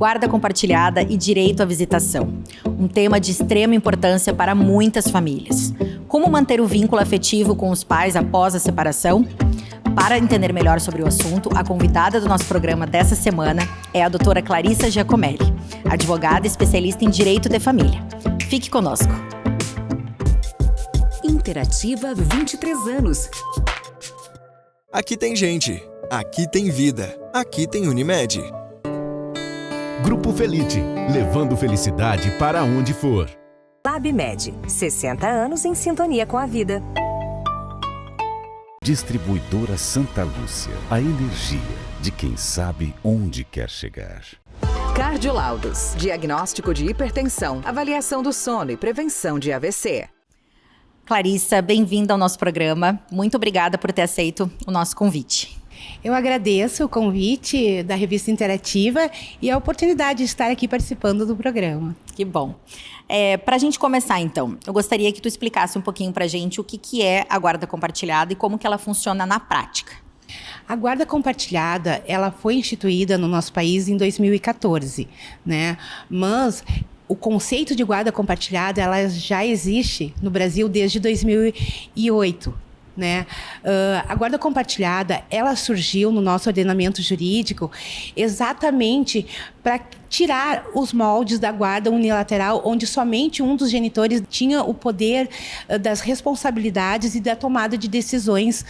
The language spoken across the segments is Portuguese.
Guarda compartilhada e direito à visitação. Um tema de extrema importância para muitas famílias. Como manter o vínculo afetivo com os pais após a separação? Para entender melhor sobre o assunto, a convidada do nosso programa dessa semana é a doutora Clarissa Giacomelli, advogada especialista em direito de família. Fique conosco. Interativa 23 anos. Aqui tem gente, aqui tem vida, aqui tem Unimed. Grupo Felite, levando felicidade para onde for. LabMed, 60 anos em sintonia com a vida. Distribuidora Santa Lúcia, a energia de quem sabe onde quer chegar. Cardiolaudos, diagnóstico de hipertensão, avaliação do sono e prevenção de AVC. Clarissa, bem-vinda ao nosso programa. Muito obrigada por ter aceito o nosso convite. Eu agradeço o convite da Revista Interativa e a oportunidade de estar aqui participando do programa. Que bom. Para a gente começar, então, eu gostaria que tu explicasse um pouquinho para a gente o que é a guarda compartilhada e como que ela funciona na prática. A guarda compartilhada, ela foi instituída no nosso país em 2014, né? Mas o conceito de guarda compartilhada, ela já existe no Brasil desde 2008. Né? A guarda compartilhada, ela surgiu no nosso ordenamento jurídico exatamente para tirar os moldes da guarda unilateral, onde somente um dos genitores tinha o poder das responsabilidades e da tomada de decisões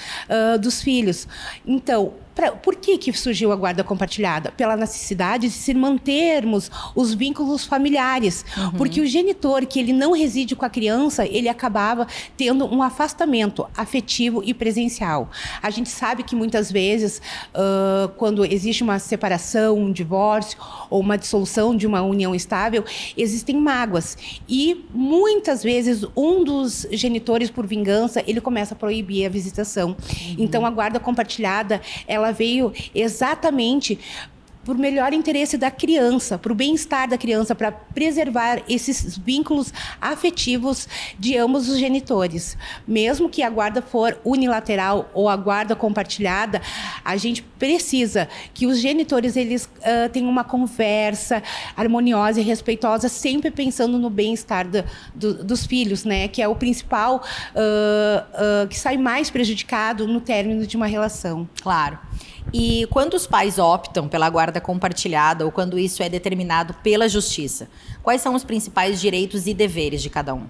dos filhos. Então, por que surgiu a guarda compartilhada? Pela necessidade de se mantermos os vínculos familiares. Uhum. Porque o genitor que ele não reside com a criança, ele acabava tendo um afastamento afetivo e presencial. A gente sabe que muitas vezes, quando existe uma separação, um divórcio ou uma dissolução de uma união estável, existem mágoas. E muitas vezes um dos genitores, por vingança, ele começa a proibir a visitação. Uhum. Então a guarda compartilhada, ela veio exatamente por melhor interesse da criança, para o bem-estar da criança, para preservar esses vínculos afetivos de ambos os genitores. Mesmo que a guarda for unilateral ou a guarda compartilhada, a gente precisa que os genitores eles tenham uma conversa harmoniosa e respeitosa, sempre pensando no bem-estar dos filhos, né? Que é o principal, que sai mais prejudicado no término de uma relação. Claro. E quando os pais optam pela guarda compartilhada ou quando isso é determinado pela justiça, quais são os principais direitos e deveres de cada um?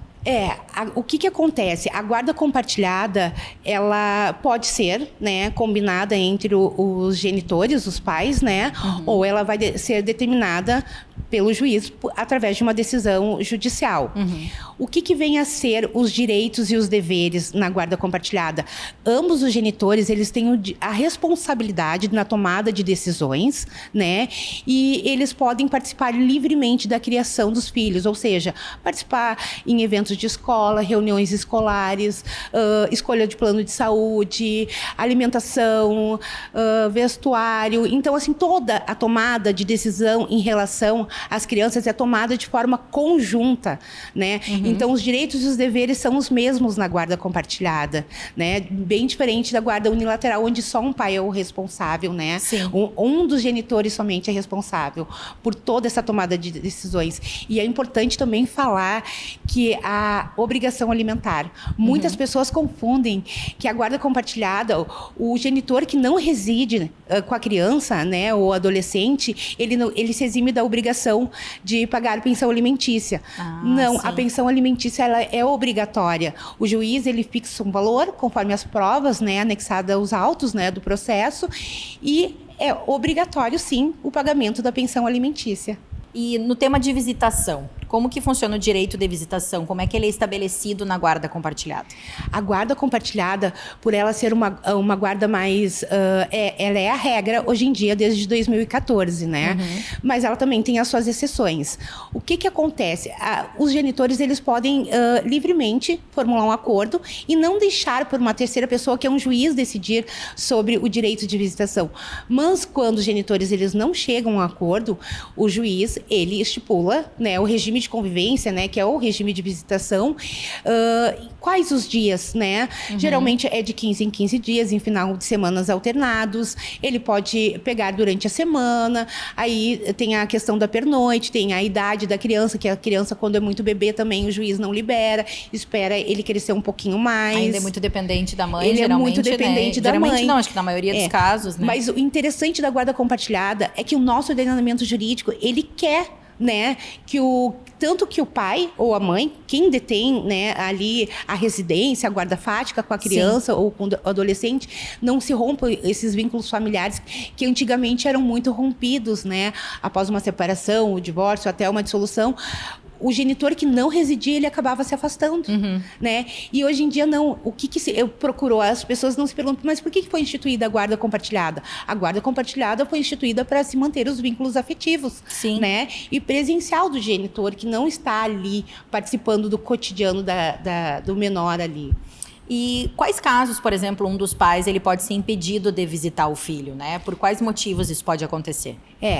O que acontece? A guarda compartilhada, ela pode ser, né, combinada entre os genitores, os pais, né, ou ela vai ser determinada pelo juiz através de uma decisão judicial. Uhum. O que vem a ser os direitos e os deveres na guarda compartilhada? Ambos os genitores, eles têm a responsabilidade na tomada de decisões, né, e eles podem participar livremente da criação dos filhos, ou seja, participar em eventos de escola, reuniões escolares, escolha de plano de saúde, alimentação, vestuário. Então, assim, toda a tomada de decisão em relação às crianças é tomada de forma conjunta, né? Uhum. Então, os direitos e os deveres são os mesmos na guarda compartilhada, né? Bem diferente da guarda unilateral, onde só um pai é o responsável, né? Sim. Um dos genitores somente é responsável por toda essa tomada de decisões. E é importante também falar que a obrigação alimentar. Muitas pessoas confundem que a guarda compartilhada, o genitor que não reside com a criança, né, ou adolescente, ele se exime da obrigação de pagar pensão alimentícia. Não, sim. A pensão alimentícia ela é obrigatória. O juiz ele fixa um valor conforme as provas, né, anexadas aos autos, né, do processo, e é obrigatório, sim, o pagamento da pensão alimentícia. E no tema de visitação, como que funciona o direito de visitação? Como é que ele é estabelecido na guarda compartilhada? A guarda compartilhada, por ela ser uma guarda mais... ela é a regra hoje em dia, desde 2014, né? Uhum. Mas ela também tem as suas exceções. O que acontece? Os genitores, eles podem livremente formular um acordo e não deixar por uma terceira pessoa, que é um juiz, decidir sobre o direito de visitação. Mas quando os genitores eles não chegam a um acordo, o juiz ele estipula, né, o regime de convivência, né, que é o regime de visitação, quais os dias, né? Geralmente é de 15 em 15 dias, em final de semanas alternados. Ele pode pegar durante a semana. Aí tem a questão da pernoite, tem a idade da criança, que a criança, quando é muito bebê, também o juiz não libera, espera ele crescer um pouquinho mais. Ainda é muito dependente da mãe, ele geralmente, é muito dependente da geralmente mãe. Não, acho que na maioria dos casos, né? Mas o interessante da guarda compartilhada é que o nosso ordenamento jurídico, ele quer, né, tanto que o pai ou a mãe, quem detém, né, ali a residência, a guarda fática com a criança ou com o adolescente, não se rompam esses vínculos familiares que antigamente eram muito rompidos, né, após uma separação, o divórcio, até uma dissolução. O genitor que não residia, ele acabava se afastando, né? E hoje em dia, não. O que eu procurou? As pessoas não se perguntam, mas por que foi instituída a guarda compartilhada? A guarda compartilhada foi instituída para se manter os vínculos afetivos, né? E presencial do genitor, que não está ali participando do cotidiano do menor ali. E quais casos, por exemplo, um dos pais ele pode ser impedido de visitar o filho, né? Por quais motivos isso pode acontecer?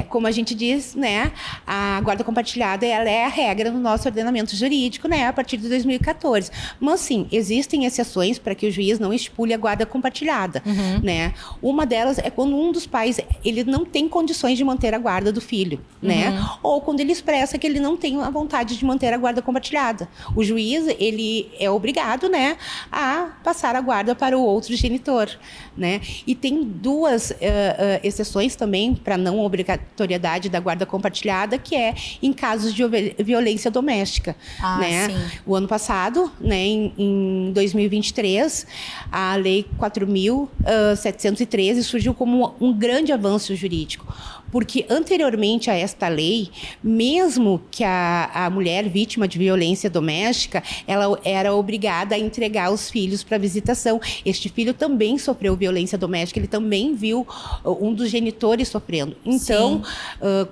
Como a gente diz, né, a guarda compartilhada, ela é a regra no nosso ordenamento jurídico, né, a partir de 2014. Mas, sim, existem exceções para que o juiz não estipule a guarda compartilhada, né? Uma delas é quando um dos pais, ele não tem condições de manter a guarda do filho, né? Ou quando ele expressa que ele não tem a vontade de manter a guarda compartilhada. O juiz, ele é obrigado, né, a passar a guarda para o outro genitor, né? E tem duas exceções também para não obrigatoriedade da guarda compartilhada, que é em casos de violência doméstica, né? Sim. O ano passado, né, em 2023, a Lei 4.713 surgiu como um grande avanço jurídico, porque anteriormente a esta lei, mesmo que a mulher vítima de violência doméstica, ela era obrigada a entregar os filhos para visitação. Este filho também sofreu violência doméstica, ele também viu um dos genitores sofrendo. Então,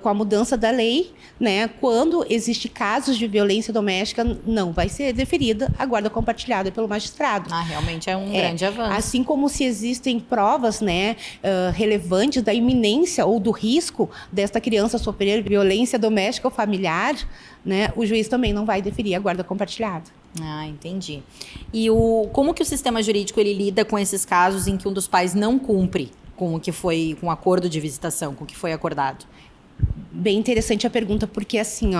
com a mudança da lei, né, quando existe casos de violência doméstica, não vai ser deferida a guarda compartilhada pelo magistrado. Realmente é um grande avanço. Assim como se existem provas, né, relevantes da iminência ou do risco desta criança sofrer violência doméstica ou familiar, né, o juiz também não vai deferir a guarda compartilhada. Entendi. E como que o sistema jurídico ele lida com esses casos em que um dos pais não cumpre com o que foi, com o acordo de visitação, com o que foi acordado? Bem interessante a pergunta, porque assim,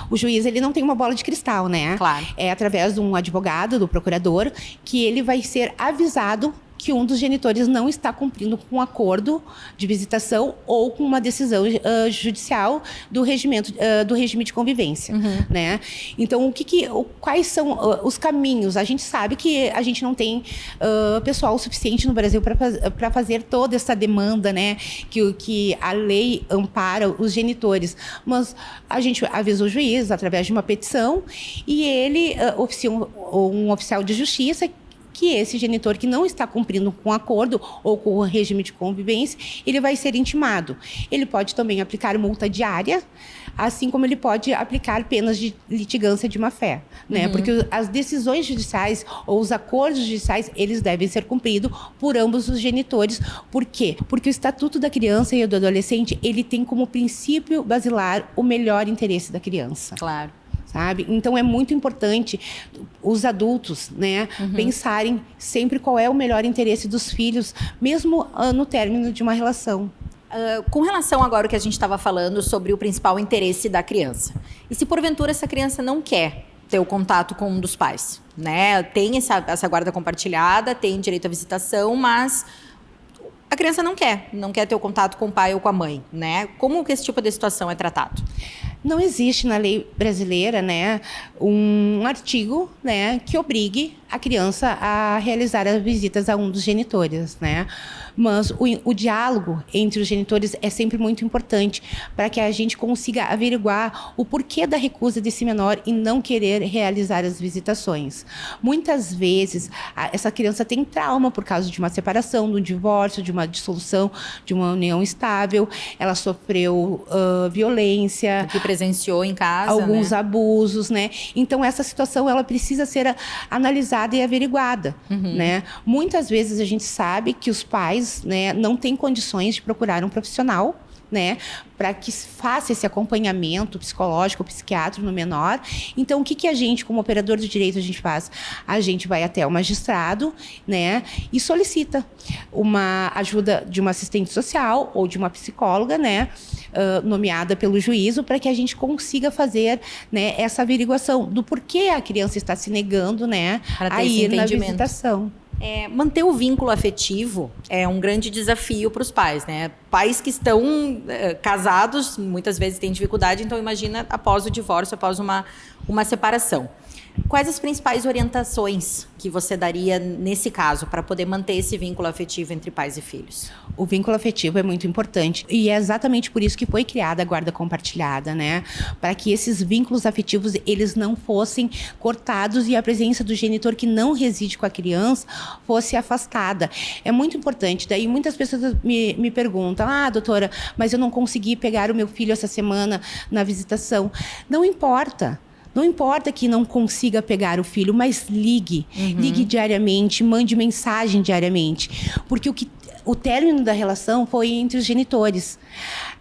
o juiz, ele não tem uma bola de cristal, né? Claro. É através de um advogado, do procurador, que ele vai ser avisado que um dos genitores não está cumprindo com um acordo de visitação ou com uma decisão judicial do regime de convivência, né? Então, quais são os caminhos? A gente sabe que a gente não tem pessoal suficiente no Brasil para fazer toda essa demanda, né? Que a lei ampara os genitores. Mas a gente avisa o juiz através de uma petição e ele oficia um oficial de justiça que esse genitor que não está cumprindo com o acordo ou com o regime de convivência, ele vai ser intimado. Ele pode também aplicar multa diária, assim como ele pode aplicar penas de litigância de má-fé, né? Porque as decisões judiciais ou os acordos judiciais, eles devem ser cumpridos por ambos os genitores. Por quê? Porque o Estatuto da Criança e do Adolescente, ele tem como princípio basilar o melhor interesse da criança. Claro. Sabe? Então, é muito importante os adultos, né, pensarem sempre qual é o melhor interesse dos filhos, mesmo no término de uma relação. Com relação agora ao que a gente estava falando sobre o principal interesse da criança. E se porventura essa criança não quer ter o contato com um dos pais, né? Tem essa guarda compartilhada, tem direito à visitação, mas a criança não quer ter o contato com o pai ou com a mãe, né? Como que esse tipo de situação é tratado? Não existe na lei brasileira, né, um artigo, né, que obrigue a criança a realizar as visitas a um dos genitores, né? Mas o diálogo entre os genitores é sempre muito importante para que a gente consiga averiguar o porquê da recusa desse menor em não querer realizar as visitações. Muitas vezes, essa criança tem trauma por causa de uma separação, de um divórcio, de uma dissolução, de uma união estável, ela sofreu violência, que presenciou em casa, alguns né? abusos, né? Então, essa situação, ela precisa ser analisada e averiguada, né? Muitas vezes a gente sabe que os pais, né, não têm condições de procurar um profissional, né, para que faça esse acompanhamento psicológico, psiquiátrico no menor. Então, o que a gente, como operador do direito, a gente faz? A gente vai até o magistrado, né, e solicita uma ajuda de uma assistente social ou de uma psicóloga, né, nomeada pelo juízo, para que a gente consiga fazer, né, essa averiguação do porquê a criança está se negando, né, a ir na visitação. Manter o vínculo afetivo é um grande desafio para os pais, né? Pais que estão casados, muitas vezes têm dificuldade, então imagina após o divórcio, após uma separação. Quais as principais orientações que você daria nesse caso para poder manter esse vínculo afetivo entre pais e filhos? O vínculo afetivo é muito importante e é exatamente por isso que foi criada a guarda compartilhada, né? Para que esses vínculos afetivos eles não fossem cortados e a presença do genitor que não reside com a criança fosse afastada. É muito importante. Daí muitas pessoas me perguntam: doutora, mas eu não consegui pegar o meu filho essa semana na visitação. Não importa. Não importa que não consiga pegar o filho, mas ligue. Ligue diariamente, mande mensagem diariamente. Porque o término da relação foi entre os genitores.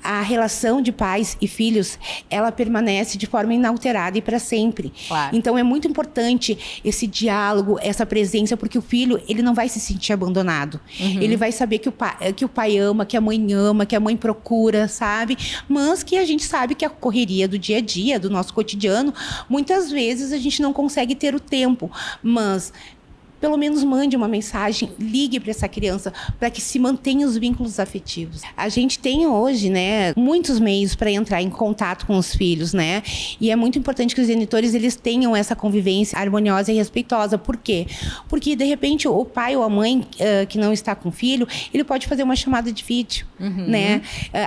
A relação de pais e filhos, ela permanece de forma inalterada e para sempre. Claro. Então, é muito importante esse diálogo, essa presença, porque o filho, ele não vai se sentir abandonado. Ele vai saber que o pai ama, que a mãe procura, sabe? Mas que a gente sabe que a correria do dia a dia, do nosso cotidiano, muitas vezes a gente não consegue ter o tempo. Mas pelo menos mande uma mensagem, ligue para essa criança, para que se mantenham os vínculos afetivos. A gente tem hoje, né, muitos meios para entrar em contato com os filhos, né? E é muito importante que os genitores eles tenham essa convivência harmoniosa e respeitosa. Por quê? Porque, de repente, o pai ou a mãe que não está com o filho, ele pode fazer uma chamada de vídeo, né?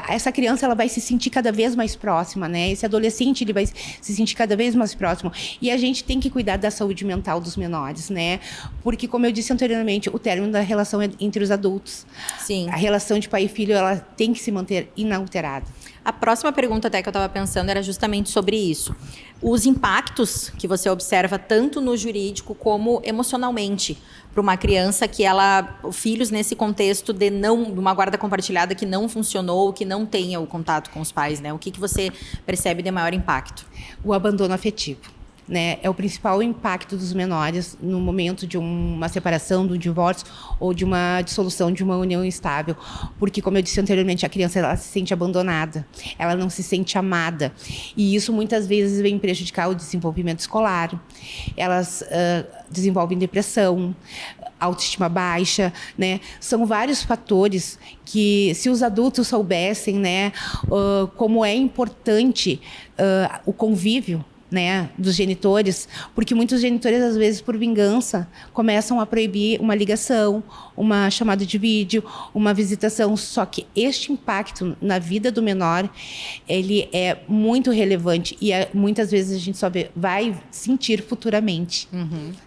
Essa criança ela vai se sentir cada vez mais próxima, né? Esse adolescente ele vai se sentir cada vez mais próximo. E a gente tem que cuidar da saúde mental dos menores, né? Porque, como eu disse anteriormente, o término da relação é entre os adultos. Sim. A relação de pai e filho, ela tem que se manter inalterada. A próxima pergunta até que eu estava pensando era justamente sobre isso. Os impactos que você observa tanto no jurídico como emocionalmente para uma criança que filhos nesse contexto de uma guarda compartilhada que não funcionou, que não tenha o contato com os pais, né? O que você percebe de maior impacto? O abandono afetivo. Né, é o principal impacto dos menores no momento de uma separação, do divórcio ou de uma dissolução de uma união estável. Porque, como eu disse anteriormente, a criança ela se sente abandonada, ela não se sente amada. E isso muitas vezes vem prejudicar o desenvolvimento escolar. Elas desenvolvem depressão, autoestima baixa, né? São vários fatores que, se os adultos soubessem, né, como é importante o convívio, né, dos genitores, porque muitos genitores, às vezes, por vingança, começam a proibir uma ligação, uma chamada de vídeo, uma visitação. Só que este impacto na vida do menor, ele é muito relevante e muitas vezes a gente só vai sentir futuramente.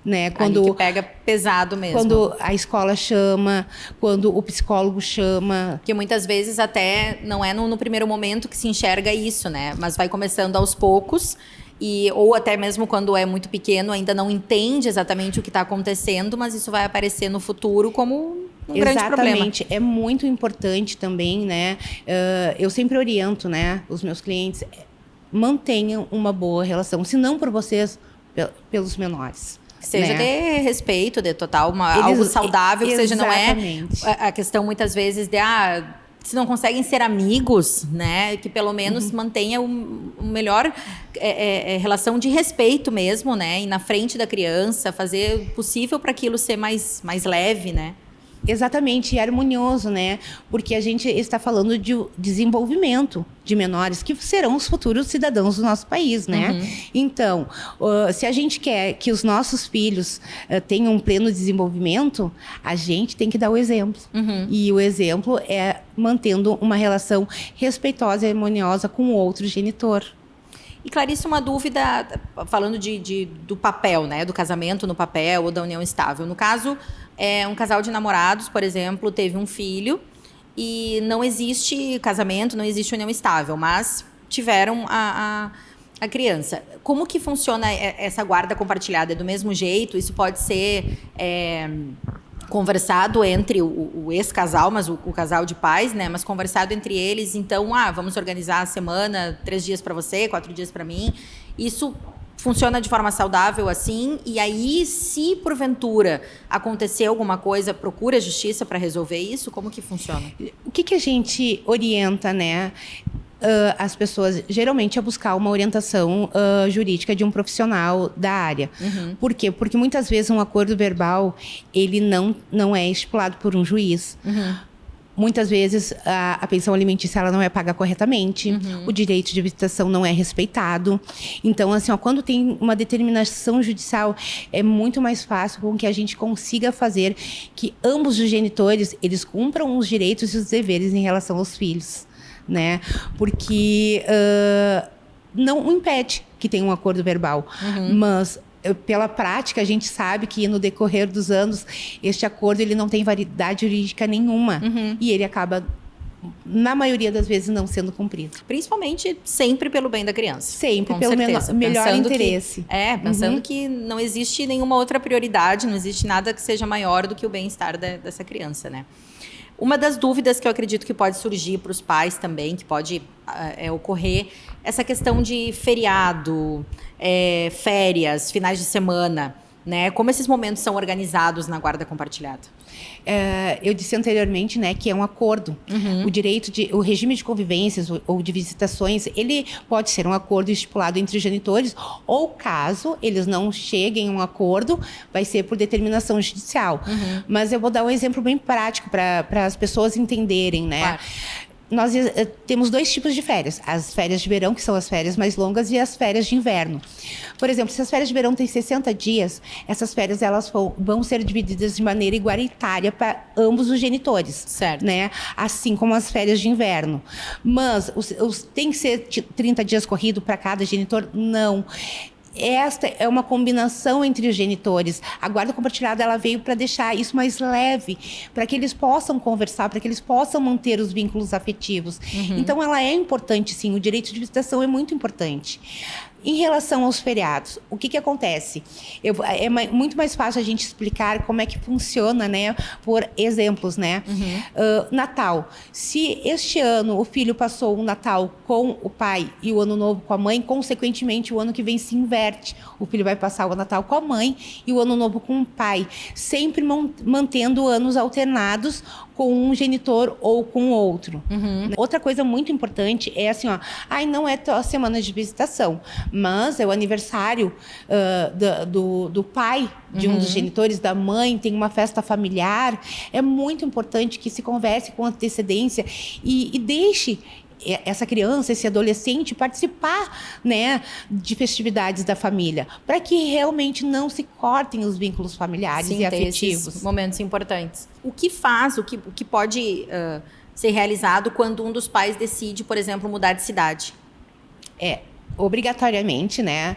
Né? Quando ali que pega pesado mesmo. Quando a escola chama, quando o psicólogo chama. Que muitas vezes até não é no primeiro momento que se enxerga isso, né? Mas vai começando aos poucos. Ou até mesmo quando é muito pequeno, ainda não entende exatamente o que está acontecendo, mas isso vai aparecer no futuro como um grande problema. Exatamente. É muito importante também, né? Eu sempre oriento, né, os meus clientes, mantenham uma boa relação, se não por vocês, pelos menores. Seja né? de respeito, de total, algo saudável, que seja, não é a questão muitas vezes de... se não conseguem ser amigos, né, que pelo menos mantenha uma melhor relação de respeito mesmo, né, e na frente da criança, fazer o possível para aquilo ser mais leve, né. Exatamente, e harmonioso, né? Porque a gente está falando de desenvolvimento de menores que serão os futuros cidadãos do nosso país, né? Então, se a gente quer que os nossos filhos tenham um pleno desenvolvimento, a gente tem que dar o exemplo. E o exemplo é mantendo uma relação respeitosa e harmoniosa com o outro genitor. E, Clarice, uma dúvida, falando do papel, né? Do casamento no papel ou da união estável. No caso, um casal de namorados, por exemplo, teve um filho e não existe casamento, não existe união estável, mas tiveram a criança. Como que funciona essa guarda compartilhada? É do mesmo jeito? Isso pode ser conversado entre o ex-casal, mas o casal de pais, né? Mas conversado entre eles, então, vamos organizar a semana, 3 dias para você, 4 dias para mim. Isso funciona de forma saudável assim, e aí, se porventura acontecer alguma coisa, procura a justiça para resolver isso? Como que funciona? O que a gente orienta, né? As pessoas geralmente a buscar uma orientação jurídica de um profissional da área. Por quê? Porque muitas vezes um acordo verbal ele não é estipulado por um juiz. Muitas vezes a pensão alimentícia ela não é paga corretamente, o direito de visitação não é respeitado. Então, assim, quando tem uma determinação judicial, é muito mais fácil com que a gente consiga fazer que ambos os genitores eles cumpram os direitos e os deveres em relação aos filhos. Né? Porque não impede que tenha um acordo verbal, mas pela prática a gente sabe que no decorrer dos anos este acordo ele não tem validade jurídica nenhuma e ele acaba na maioria das vezes não sendo cumprido. Principalmente sempre pelo bem da criança. Sempre pelo melhor interesse. Pensando que não existe nenhuma outra prioridade, não existe nada que seja maior do que o bem-estar dessa criança, né? Uma das dúvidas que eu acredito que pode surgir para os pais também, que pode ocorrer, essa questão de feriado, férias, finais de semana, né? Como esses momentos são organizados na guarda compartilhada? Eu disse anteriormente, né, que é um acordo. O regime de convivências ou de visitações, ele pode ser um acordo estipulado entre os genitores, ou caso eles não cheguem a um acordo, vai ser por determinação judicial. Mas eu vou dar um exemplo bem prático para as pessoas entenderem, né? Claro. Nós temos 2 tipos de férias. As férias de verão, que são as férias mais longas, e as férias de inverno. Por exemplo, se as férias de verão têm 60 dias, essas férias elas vão ser divididas de maneira igualitária para ambos os genitores. Certo. Né? Assim como as férias de inverno. Mas tem que ser 30 dias corrido para cada genitor? Não. Esta é uma combinação entre os genitores. A guarda compartilhada ela veio para deixar isso mais leve, para que eles possam conversar, para que eles possam manter os vínculos afetivos. Então, ela é importante, sim. O direito de visitação é muito importante. Em relação aos feriados, o que acontece? É muito mais fácil a gente explicar como é que funciona, né? Por exemplos, né? Natal. Se este ano o filho passou o Natal com o pai e o Ano Novo com a mãe, consequentemente o ano que vem se inverte. O filho vai passar o Natal com a mãe e o Ano Novo com o pai. Sempre mantendo anos alternados com um genitor ou com outro. Outra coisa muito importante é assim, não é a semana de visitação, mas é o aniversário do pai de um dos genitores, da mãe, tem uma festa familiar. É muito importante que se converse com antecedência e deixe essa criança, esse adolescente participar, né, de festividades da família, para que realmente não se cortem os vínculos familiares e afetivos. Esses momentos importantes. O que pode ser realizado quando um dos pais decide, por exemplo, mudar de cidade? Obrigatoriamente, né?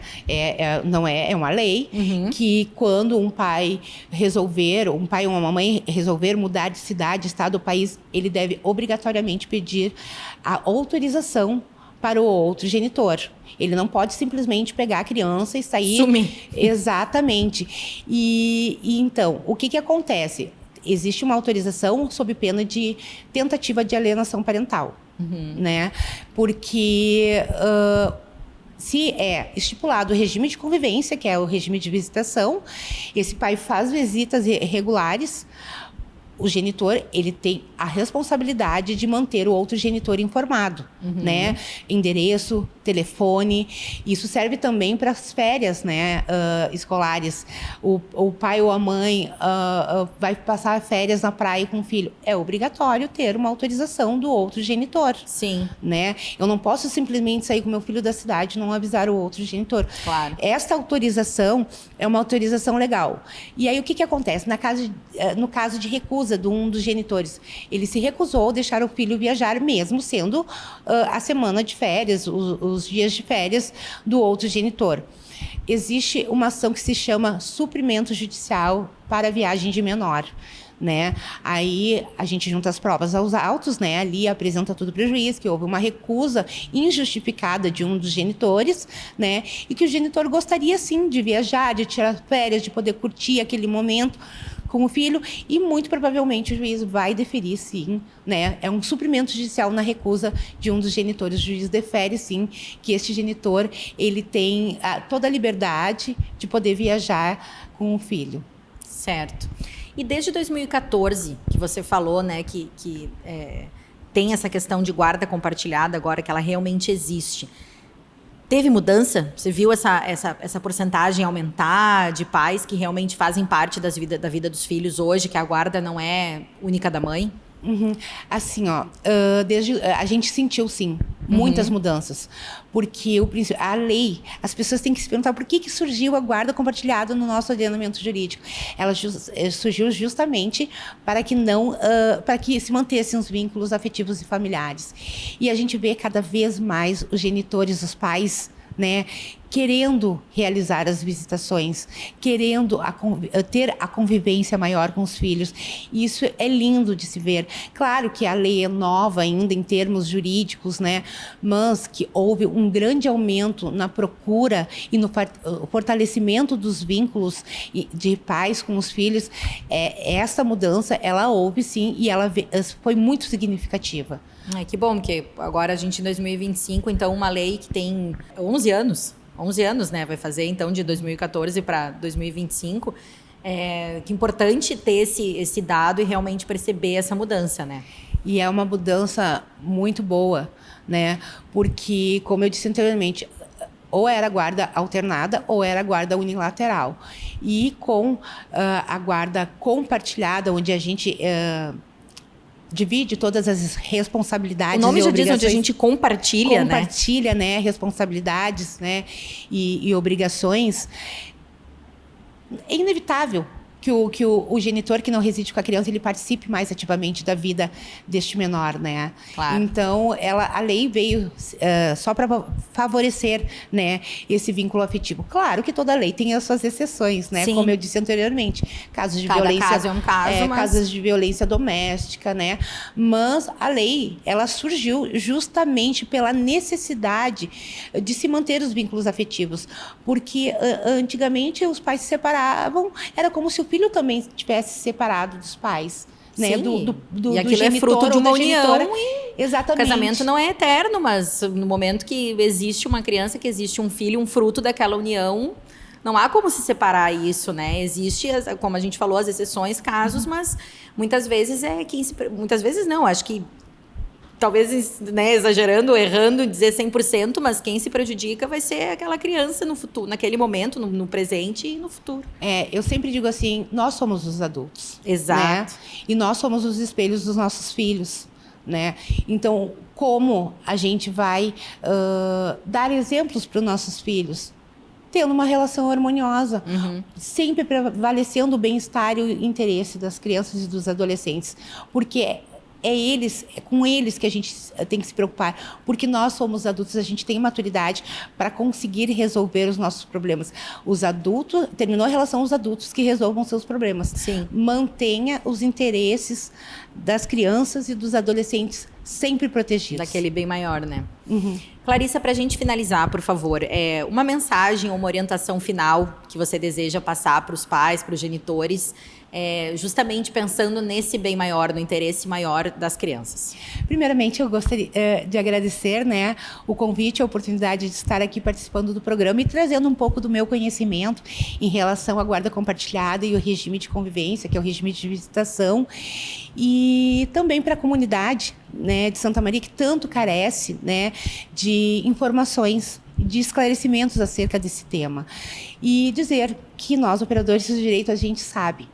Não é uma lei que quando um pai ou uma mãe resolver mudar de cidade, estado ou país, ele deve obrigatoriamente pedir a autorização para o outro genitor. Ele não pode simplesmente pegar a criança e sair. Sumir. Exatamente. E então, o que acontece? Existe uma autorização sob pena de tentativa de alienação parental, né? Porque se é estipulado o regime de convivência, que é o regime de visitação, esse pai faz visitas regulares, o genitor ele tem a responsabilidade de manter o outro genitor informado, né? Endereço, telefone. Isso serve também para as férias, né, escolares. O pai ou a mãe vai passar férias na praia com o filho. É obrigatório ter uma autorização do outro genitor. Sim. Né? Eu não posso simplesmente sair com meu filho da cidade e não avisar o outro genitor. Claro. Esta autorização é uma autorização legal. E aí o que acontece? No caso de recusa de um dos genitores, ele se recusou a deixar o filho viajar, mesmo sendo a semana de férias, os dias de férias do outro genitor. Existe uma ação que se chama suprimento judicial para a viagem de menor, né? Aí a gente junta as provas aos autos, né? Ali apresenta tudo para o juiz, que houve uma recusa injustificada de um dos genitores, né? E que o genitor gostaria sim de viajar, de tirar férias, de poder curtir aquele momento com o filho e muito provavelmente o juiz vai deferir, sim, né? É um suprimento judicial na recusa de um dos genitores. O juiz defere, sim, que este genitor ele tem toda a liberdade de poder viajar com o filho. Certo. E desde 2014, que você falou, né, que tem essa questão de guarda compartilhada agora, que ela realmente existe. Teve mudança? Você viu essa porcentagem aumentar de pais que realmente fazem parte da vida dos filhos hoje, que a guarda não é única da mãe? Uhum. Assim, a gente sentiu, sim, muitas mudanças. Porque a lei, as pessoas têm que se perguntar por que surgiu a guarda compartilhada no nosso ordenamento jurídico. Ela surgiu justamente para que se mantessem os vínculos afetivos e familiares. E a gente vê cada vez mais os genitores, os pais, né, querendo realizar as visitações, querendo ter a convivência maior com os filhos. E isso é lindo de se ver. Claro que a lei é nova ainda em termos jurídicos, né, mas que houve um grande aumento na procura e no fortalecimento dos vínculos de pais com os filhos. Essa mudança, ela houve sim, e ela foi muito significativa. Que bom, porque agora a gente em 2025, então uma lei que tem 11 anos, né, vai fazer então de 2014 para 2025, que importante ter esse dado e realmente perceber essa mudança, né? E é uma mudança muito boa, né, porque, como eu disse anteriormente, ou era guarda alternada ou era guarda unilateral. E com a guarda compartilhada, onde a gente divide todas as responsabilidades. O nome já diz onde a gente compartilha, né, responsabilidades, né, e obrigações. É inevitável que o genitor que não reside com a criança, ele participe mais ativamente da vida deste menor, né? Claro. Então, a lei veio só para favorecer, né, esse vínculo afetivo. Claro que toda lei tem as suas exceções, né? Sim. Como eu disse anteriormente, casos de violência, caso é um caso, casos de violência doméstica, né? Mas a lei, ela surgiu justamente pela necessidade de se manter os vínculos afetivos, porque antigamente os pais se separavam, era como se o filho também tivesse separado dos pais, né? E aquilo é fruto de uma união. Exatamente. O casamento não é eterno, mas no momento que existe uma criança, que existe um filho, um fruto daquela união, não há como se separar isso, né? Existe, como a gente falou, as exceções, casos, mas muitas vezes muitas vezes não, acho que talvez, né, exagerando, errando, dizer 100%, mas quem se prejudica vai ser aquela criança no futuro, naquele momento, no presente e no futuro. Eu sempre digo assim, nós somos os adultos. Exato. Né? E nós somos os espelhos dos nossos filhos, né? Então, como a gente vai dar exemplos para os nossos filhos? Tendo uma relação harmoniosa, sempre prevalecendo o bem-estar e o interesse das crianças e dos adolescentes, porque é com eles que a gente tem que se preocupar, porque nós somos adultos, a gente tem maturidade para conseguir resolver os nossos problemas. Os adultos, terminou a relação, os adultos que resolvam seus problemas. Sim. Mantenha os interesses das crianças e dos adolescentes sempre protegidos. Daquele bem maior, né? Clarissa, para a gente finalizar, por favor, uma mensagem ou uma orientação final que você deseja passar para os pais, para os genitores, justamente pensando nesse bem maior, no interesse maior das crianças. Primeiramente, eu gostaria de agradecer, né, o convite, a oportunidade de estar aqui participando do programa e trazendo um pouco do meu conhecimento em relação à guarda compartilhada e o regime de convivência, que é o regime de visitação, e também para a comunidade, né, de Santa Maria, que tanto carece, né, de informações, de esclarecimentos acerca desse tema. E dizer que nós, operadores do direito, a gente sabe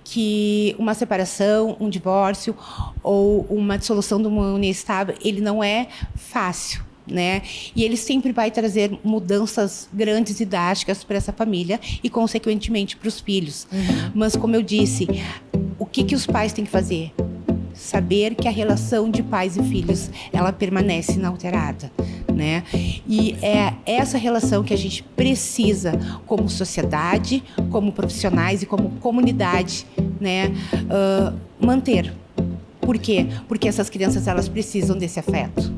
que uma separação, um divórcio ou uma dissolução de uma união estável, ele não é fácil, né? E ele sempre vai trazer mudanças grandes e drásticas para essa família e, consequentemente, para os filhos. Mas, como eu disse, o que os pais têm que fazer? Saber que a relação de pais e filhos, ela permanece inalterada, né? E é essa relação que a gente precisa, como sociedade, como profissionais e como comunidade, né, manter. Por quê? Porque essas crianças, elas precisam desse afeto.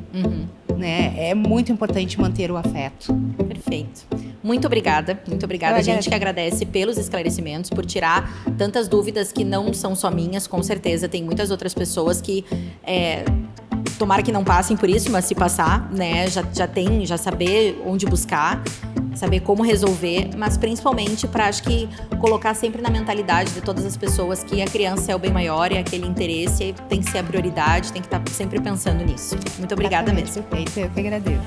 Né? É muito importante manter o afeto. Perfeito. Muito obrigada, muito obrigada. A gente que agradece pelos esclarecimentos, por tirar tantas dúvidas que não são só minhas, com certeza tem muitas outras pessoas que tomara que não passem por isso, mas se passar, né, já saber onde buscar, saber como resolver, mas principalmente para, acho que, colocar sempre na mentalidade de todas as pessoas que a criança é o bem maior e aquele interesse tem que ser a prioridade, tem que estar sempre pensando nisso. Muito obrigada mesmo. Perfeito, eu que agradeço.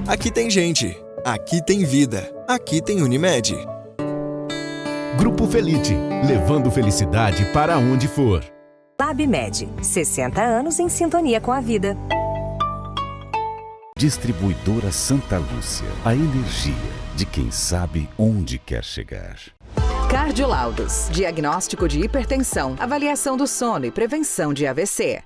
Aqui tem gente, aqui tem vida, aqui tem Unimed. Grupo Felite, levando felicidade para onde for. LabMed, 60 anos em sintonia com a vida. Distribuidora Santa Lúcia, a energia de quem sabe onde quer chegar. Cardiolaudos, diagnóstico de hipertensão, avaliação do sono e prevenção de AVC.